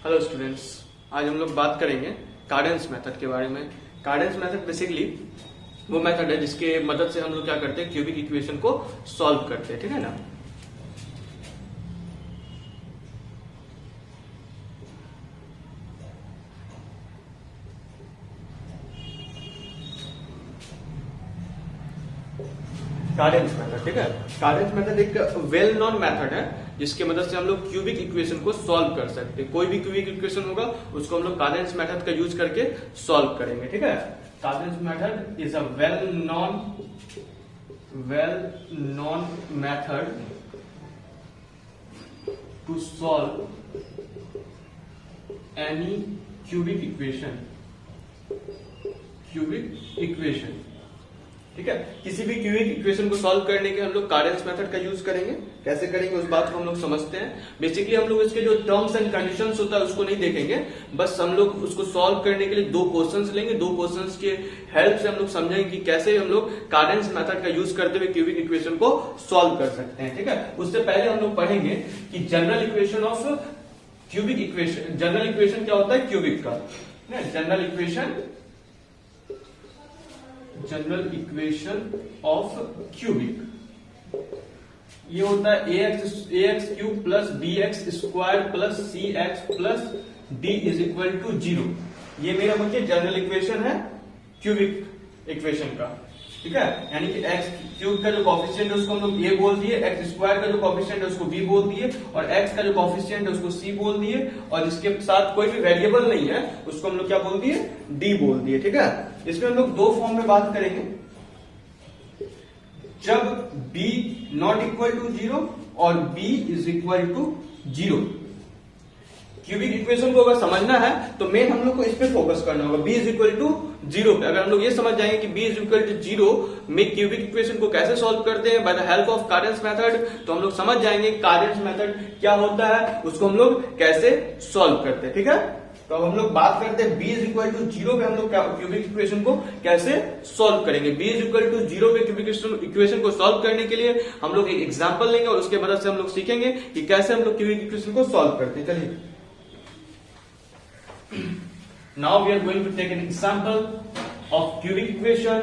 Hello students, आज हम लोग बात करेंगे कार्डेंस मेथड के बारे में। कार्डेंस मेथड बेसिकली वो मेथड है जिसके मदद से हम लोग क्या करते हैं, क्यूबिक इक्वेशन को सॉल्व करते हैं। ठीक है ना। कार्डेंस मेथड, ठीक है। कार्डेंस मेथड एक वेल नोन मेथड है जिसके मदद से हम लोग क्यूबिक इक्वेशन को सॉल्व कर सकते हैं। कोई भी क्यूबिक इक्वेशन होगा उसको हम लोग कार्डेंस मेथड का यूज करके सॉल्व करेंगे। ठीक है। Cardan's method is a well known method to solve any cubic equation. ठीक है। किसी भी क्यूबिक इक्वेशन को सॉल्व करने के हम लोग कार्डेंस मेथड का यूज करेंगे। कैसे करेंगे उस बात को हम लोग समझते हैं। बेसिकली हम लोग इसके जो टर्म्स एंड कंडीशंस होता है उसको नहीं देखेंगे, बस हम लोग उसको सॉल्व करने के लिए दो क्वेश्चंस लेंगे। दो क्वेश्चंस के हेल्प से हम लोग समझेंगे कि कैसे हम लोग कार्डेंस मेथड का यूज करते हुए क्यूबिक इक्वेशन को सॉल्व कर सकते हैं। ठीक है। उससे पहले हम लोग पढ़ेंगे कि general equation of cubic equation. General equation क्या होता है क्यूबिक का। जनरल इक्वेशन ऑफ क्यूबिक ये होता है ax cube plus bx square plus cx plus d is equal to 0। ये मेरा मुझे जनरल इक्वेशन है क्यूबिक इक्वेशन का। ठीक है। यानी कि x क्यूब का जो कॉफिशिएंट है उसको हम लोग a बोल दिए, x स्क्वायर का जो कॉफिशिएंट है उसको b बोल दिए, और x का जो कॉफिशिएंट है उसको c बोल दिए, और जिसके साथ कोई भी वेरिएबल नहीं है उसको हम लोग क्या बोल दिए, d बोल दिए। ठीक है। इसमें हम लोग दो फॉर्म में बात करेंगे, जब b नॉट इक्वल टू 0 और b is equal to 0। Cubic equation को अगर समझना है तो मेन हम लोग को इस पे फोकस करना होगा, b इज इक्वल टू 0 पे। अगर हम लोग ये समझ जाएंगे कि b इज इक्वल टू 0 में क्यूबिक इक्वेशन को कैसे सॉल्व करते हैं by the help of Cardan's method, तो हम लोग समझ जाएंगे कार्डेंस मेथड क्या होता है, उसको हम लोग कैसे सॉल्व करते हैं। ठीक है। तो अब हम लोग बात करते हैं b इज इक्वल टू 0 पे हम लोग क्यूबिक इक्वेशन को कैसे सॉल्व करेंगे। b इज इक्वल टू 0 पे क्यूबिक इक्वेशन को सॉल्व करने के लिए हम लोग एक एग्जांपल लेंगे और उसके मदद से हम लोग सीखेंगे कि कैसे हम लोग क्यूबिक इक्वेशन को सॉल्व करते हैं। चलिए, now we are going to take an example of cubic equation.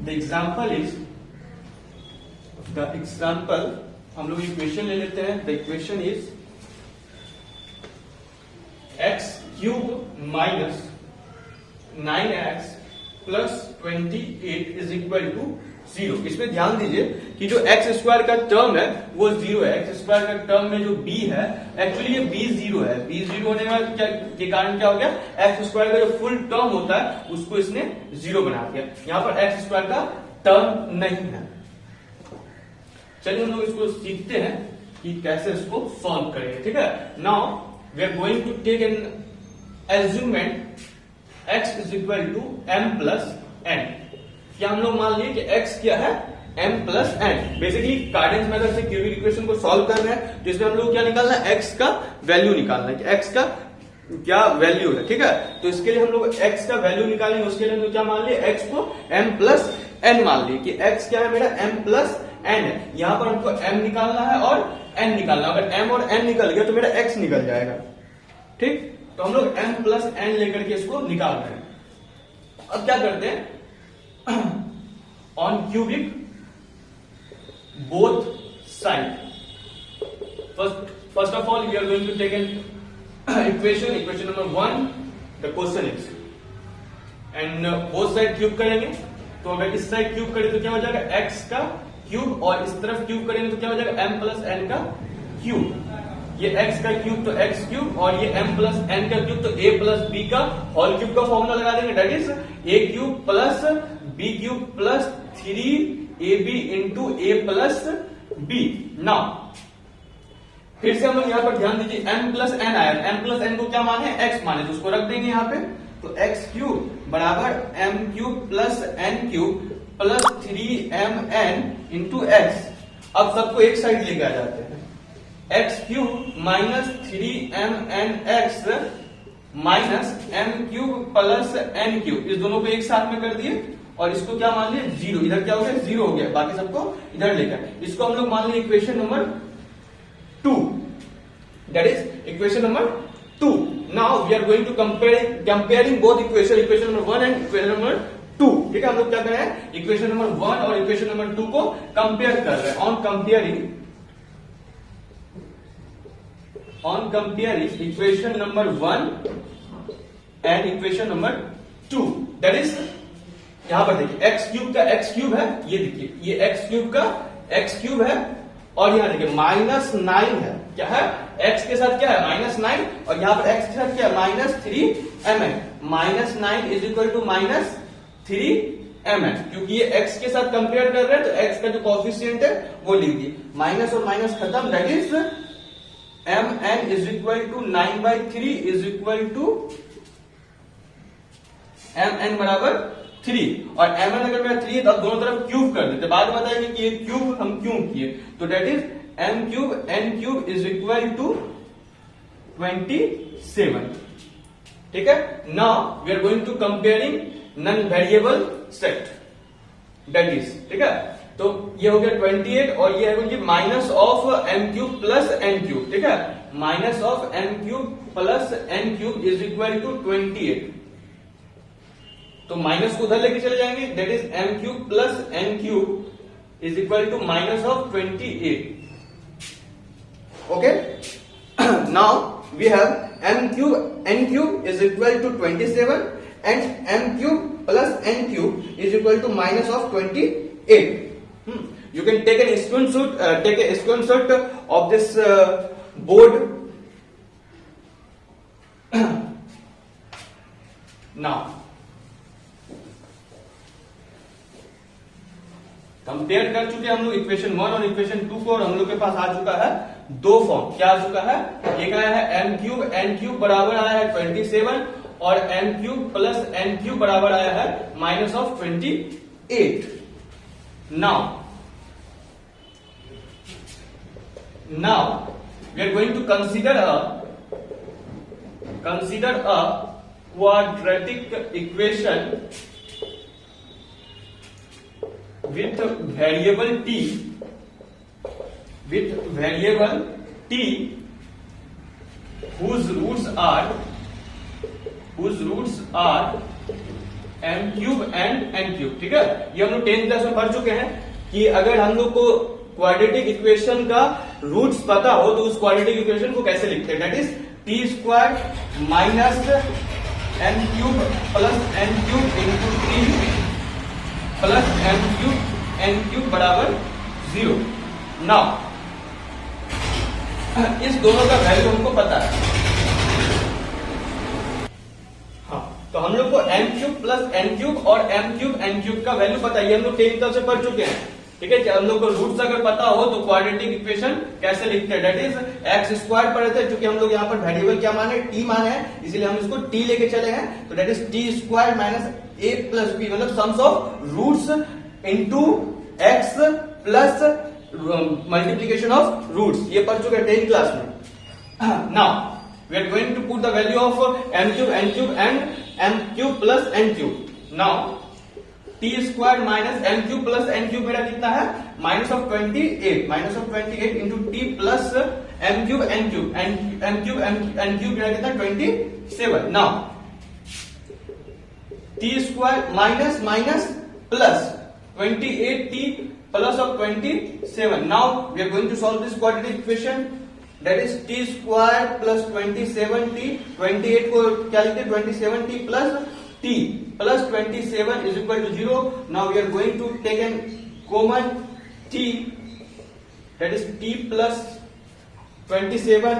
The example हम लोग इक्वेशन ले लेते हैं। The equation is x cube minus 9x plus 28 is equal to 0। इसमें ध्यान दीजिए कि जो x स्क्वायर का टर्म है वो 0 है। x स्क्वायर का टर्म में जो b है, एक्चुअली ये b 0 है। b 0 होने के कारण क्या हो गया, x स्क्वायर का जो फुल टर्म होता है उसको इसने 0 बना दिया। यहाँ पर x स्क्वायर का टर्म नहीं है। चलिए हम लोग इसको सीखते हैं कि कैसे इसको सॉल्व करेंगे। ठीक है। Now we are going to take an एज्यूमेंट x is equal to m plus n। क्या हम लोग मान लिए कि x क्या है, m plus n। Basically Cardan's method से क्यूबिक इक्वेशन को सॉल्व करना है, तो इसमें हम लोग क्या निकालना है, x का वैल्यू निकालना है कि x का क्या वैल्यू है। ठीक है। तो इसके लिए हम लोग x का वैल्यू निकालेंगे। उसके लिए हम लोग क्या मान लिए, x को m प्लस n मान लिए कि x क्या है मेरा, m प्लस n है। यहां पर हमको m निकालना है और n निकालना है। अगर m और n निकल गया तो मेरा x निकल जाएगा। ठीक। तो हम लोग m प्लस n लेकर के इसको निकाल रहे हैं। अब क्या करते हैं, on cubic both side, first of all we are going to take an equation number 1, the question is, and both side cube करेंगे। तो अगर इस साइड क्यूब करें तो क्या हो जाएगा, x का क्यूब, और इस तरफ क्यूब करेंगे तो क्या हो जाएगा, m प्लस n का क्यूब। ये x का क्यूब तो x क्यूब, और ये m प्लस n का क्यूब तो a प्लस b का होल क्यूब का फॉर्मूला लगा देंगे, that is a cube plus b cube plus 3ab into a plus b। Now फिर से हम लोग यहां पर ध्यान दीजिए, m प्लस n आया, m प्लस n को क्या माने, x माने, तो उसको रख देंगे यहां पे। तो x क्यूब बराबर m cube plus n cube plus 3mn into x। अब सबको एक साइड लेके आ जाते हैं, x cube minus 3mnx minus m cube plus n cube, इस दोनों को एक साथ में कर दिए और इसको क्या मान लिया, 0। इधर क्या हो गया, 0 हो गया, बाकी सबको इधर लेकर। इसको हम लोग मान लिया equation number 2। That is equation number 2. Now we are going to comparing both equation number 1 and equation number 2. ठीक है, हम लोग क्या कर रहे हैं, इक्वेशन नंबर 1 और इक्वेशन नंबर 2 को कंपेयर कर रहे हैं. On comparing equation number 1 and equation number 2. That is, यहां पर देखिए एक्स क्यूब का एक्स क्यूब है, ये देखिए ये एक्स क्यूब का एक्स क्यूब है, और यहां देखिए -9 है. क्या है, x के साथ क्या है -9, और यहां पर x के साथ क्या है -3mn. -9 is equal to -3mn. क्योंकि ये x के साथ कंपेयर कर रहे हैं तो x का जो कॉफिशिएंट है वो लिख दिए. माइनस और माइनस खत्म. That is mn is equal to 9/3 is equal to mn बराबर 3. और mn अगर मेरा 3 है तो आप दोनों तरफ क्यूब कर देते. बाद में बताएंगे कि ये क्यूब हम क्यों किए. तो that is m cube n cube is equal to 27. ठीक है. Now we are going to comparing non variable set. That is, ठीक है. तो ये हो गया 28 और ये है minus of m cube plus n cube. ठीक है, minus of m cube plus n cube is equal to 28. तो माइनस को उधर लेके चले जाएंगे. That is m cube plus n cube is equal to minus of 28. Okay. Now we have m cube n cube is equal to 27 and m cube plus n cube is equal to minus of 28. You can take a screenshot of this board. Now compare कर चुके हम लोग equation 1 और equation 2 को, और हम लोग के पास आ चुका है दो फॉर्म. क्या आ चुका है, एक आया है m क्यूब n क्यूब बराबर आया है 27 और m cube plus n cube बराबर आया है minus of 28. Now we are going to consider a quadratic equation with variable t whose roots are m cube and n cube. ठीक है, ये हम लोग 10th क्लास में पढ़ चुके हैं कि अगर हम लोग को क्वाड्रेटिक इक्वेशन का रूट्स पता हो तो उस क्वाड्रेटिक इक्वेशन को कैसे लिखते हैं. That is T square minus m cube plus n cube into 3 plus m cube n cube बराबर 0. नाउ इस दोनों का वैल्यू हमको पता है. हाँ, तो हम लोग को m cube plus n cube और m क्यूब n क्यूब का वैल्यू पता है. ये हम लोग 10th क्लास से पढ़ चुके हैं. ठीक है, हम लोग को रूट्स अगर पता हो तो क्वाड्रेटिक इक्वेशन कैसे लिखते हैं. दैट इज एक्स स्क्वायर पढ़े थे, क्योंकि हम लोग यहाँ पर वेरिएबल क्या माने, टी माने हैं, इसीलिए हम इसको टी लेके चले हैं. तो that is T square minus A plus B, मतलब sums of roots into X plus multiplication of roots. ये पढ़ चुके हैं 10th क्लास में. Now we are going to put the value of m cube n cube and m cube plus n cube. Now T square minus m cube plus n cube मेरा कितना है, minus of 28 into T plus m cube n cube and m cube n cube मेरा कितना 27. Now T square minus minus plus 28t plus of 27. Now we are going to solve this quadratic equation. That is t square plus 27t. 28 को क्या लिखते हैं, 27t plus t plus 27 is equal to 0. Now we are going to take an common t. That is t plus 27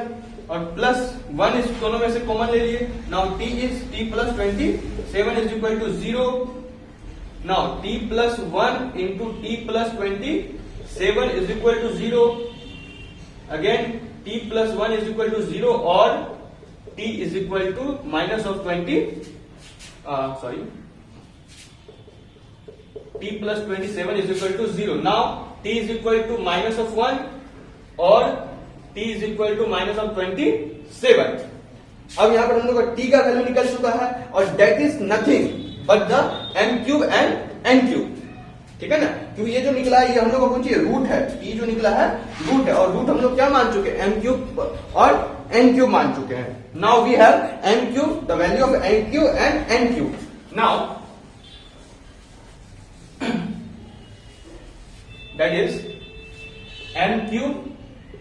और plus 1 इस दोनों में से common ले लिए. Now t is t plus 27 is equal to 0. Now t plus 1 into t plus 27 is equal to 0. Again t plus 1 is equal to 0 or t is equal to minus of 20. T plus 27 is equal to 0. Now t is equal to minus of 1 or t is equal to minus of 27. अब यहां पर हम लोग का t का value निकल चुका है और that is nothing but the m cube and n cube. ठीक है ना, क्योंकि ये जो निकला है ये हम लोग को कौन सी रूट है, t जो निकला है रूट है, और रूट हम लोग क्या मान चुके हैं, m क्यूब और एन क्यूब मान चुके हैं. Now we have n cube, the value of n cube and n cube. Now that is n cube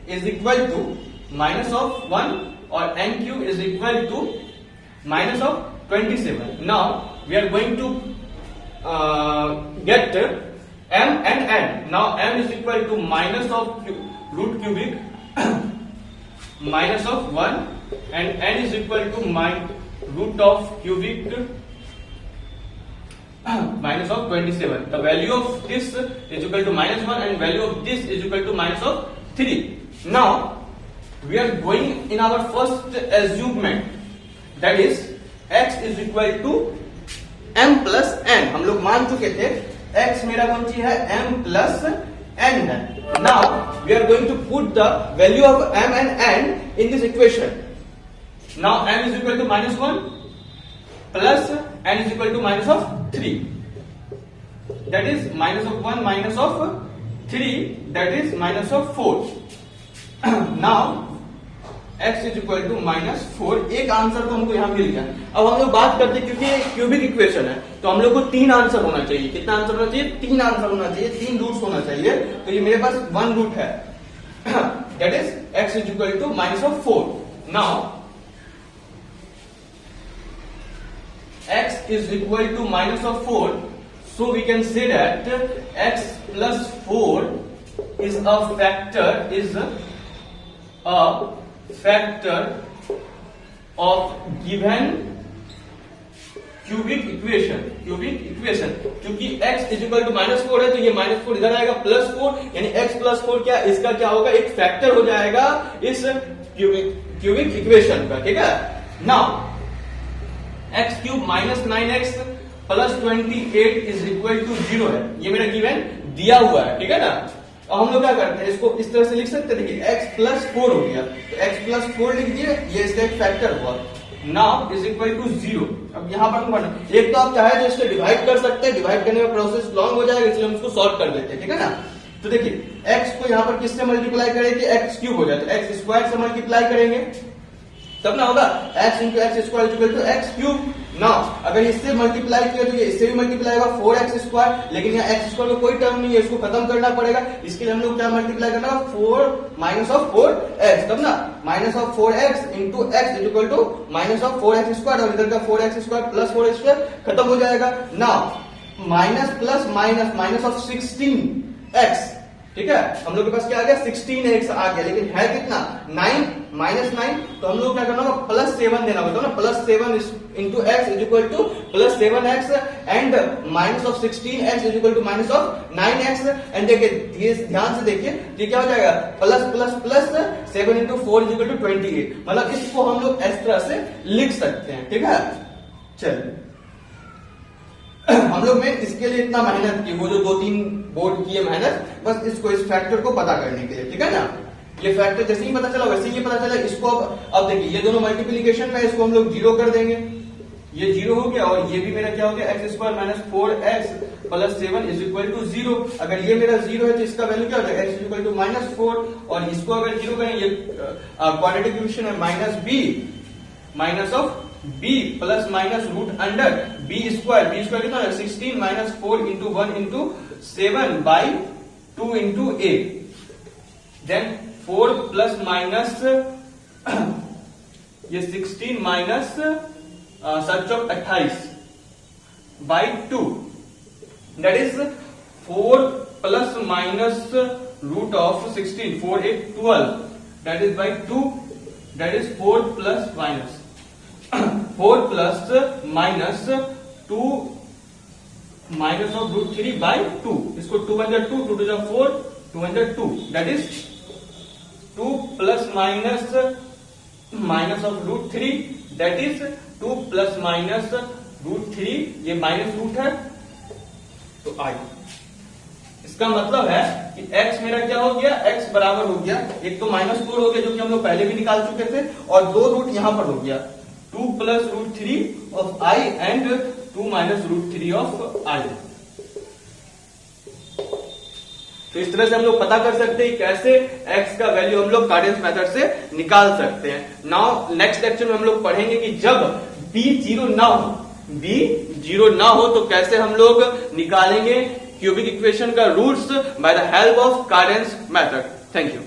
is equal to minus of 1 or n cube is equal to minus of 27. Now we are going to get m and n. Now m is equal to minus of root cubic minus of 1 and n is equal to root of cubic minus of 27. The value of this is equal to minus 1 and value of this is equal to minus of 3. Now we are going in our first assessment, that is x is equal to m plus n. हम लोग मान चुके थे x मेरा कौन सी है, m plus n है. Now we are going to put the value of m and n in this equation. Now m is equal to minus 1 plus n is equal to minus of 3. That is minus of 1 minus of 3, that is minus of 4. Now x is equal to minus 4. एक answer तो हमको यहाँ मिल गया. अब हम लोग बात करते हैं, क्योंकि ये क्यूबिक इक्वेशन है तो हम लोग को 3 आंसर होना चाहिए. कितना आंसर होना चाहिए? 3 आंसर होना चाहिए, 3 रूट्स होना चाहिए. तो ये मेरे पास 1 रूट है, that is x is equal to minus of 4. Now x is equal to minus of 4, so we can say that x plus 4 is a factor of given cubic equation. क्योंकि x is equal to minus 4 है तो ये minus 4 इधर आएगा, plus 4 यानी x plus 4 क्या, इसका क्या होगा, एक फैक्टर हो जाएगा इस क्यूबिक इक्वेशन का. ठीक है. Now x cube minus 9x plus 28 is equal to 0 है. ये मेरा गिवन दिया हुआ है. ठीक है ना. अब हम लोग क्या करते हैं, इसको इस तरह से लिख सकते हैं. देखिए x प्लस 4 हो गया तो x प्लस 4 लिख दिए, ये इसका एक फैक्टर हुआ. Now is equal to 0. अब यहाँ पर हम एक तो आप चाहे तो इससे डिवाइड कर सकते हैं, डिवाइड करने में प्रोसेस लॉन्ग हो जाएगा, इसलिए हम इसको सॉल्व कर देते हैं. ठीक है ना. तो देखिए x को यहाँ पर किससे मल्टीप्लाई करेंगे, x क्यूब हो जाए तो x स्क्वायर से मल्टीप्लाई करेंगे तब ना होगा x into x square equal to x cube. Now अगर इससे मल्टीप्लाई किया तो ये इससे भी मल्टीप्लाई होगा 4x स्क्वायर, लेकिन यहाँ x स्क्वायर का कोई टर्म नहीं है, इसको खत्म करना पड़ेगा. इसके लिए हम लोग क्या मल्टीप्लाई करना होगा, 4 माइनस ऑफ 4x, तब ना minus of 4x into x is equal to minus of 4x square, और इधर का 4x square plus 4x square खत्म हो जाएगा. Now minus plus minus minus of 16x. ठीक है. हम लोग के पास क्या आ गया, 16x आ गया, लेकिन है कितना, 9 माइनस 9. तो हम लोग क्या करना होगा, प्लस 7 देना होगा. ना plus 7 into x is equal to plus 7x and minus of 16x is equal to minus of 9x. And देखिए ध्यान से देखिए, ये क्या हो जाएगा, plus plus plus 7 into 4 is equal to 28. मतलब इसको हम लोग इस तरह से लिख सकते हैं. ठीक है. चलिए हम लोग में इसके लिए इतना मेहनत की, वो जो 2-3 बोर्ड की है मेहनत, बस इसको इस फैक्टर को पता करने के लिए. ठीक है ना. ये फैक्टर जैसे ही पता चला वैसे ही ये पता चला. इसको अब देखिए ये दोनों मल्टीप्लीकेशन में, इसको हम लोग 0 कर देंगे. ये 0 हो गया और ये भी मेरा क्या हो गया, x square minus 4x plus 7 is equal to 0. अगर ये मेरा 0 है तो इसका वैल्यू क्या हो जाएगा, x is equal to minus 4, और इसको अगर 0 करें, ये क्वाड्रेटिक इक्वेशन है minus b minus of b plus minus root under b square. b square कितना है, 16 minus 4 into 1 into 7 by 2 into 8. Then 4 plus minus ये 16 minus such of 28 by 2, that is 4 plus minus root of 16, 4 8 12, that is by 2, that is 4 plus minus 4 plus minus 2 minus of root 3 by 2. इसको 2 1 2, 2 2 4, 2 1 2, that is 2 plus minus minus of root 3, that is 2 plus minus root 3. ये minus root है तो आई. इसका मतलब है कि x मेरा क्या हो गया, x बराबर हो गया, एक तो माइनस 4 हो गया जो कि हम लोग पहले भी निकाल चुके थे, और 2 रूट यहां पर हो गया, 2 plus root 3 of i and 2 minus root 3 of i. तो इस तरह से हम लोग पता कर सकते हैं कैसे x का वैल्यू हम लोग कार्डियंस मेथड से निकाल सकते हैं। नाउ नेक्स्ट लेक्चर में हम लोग पढ़ेंगे कि जब b 0 ना हो तो कैसे हम लोग निकालेंगे क्यूबिक इक्वेशन का roots by the help of Cardan's method. Thank you.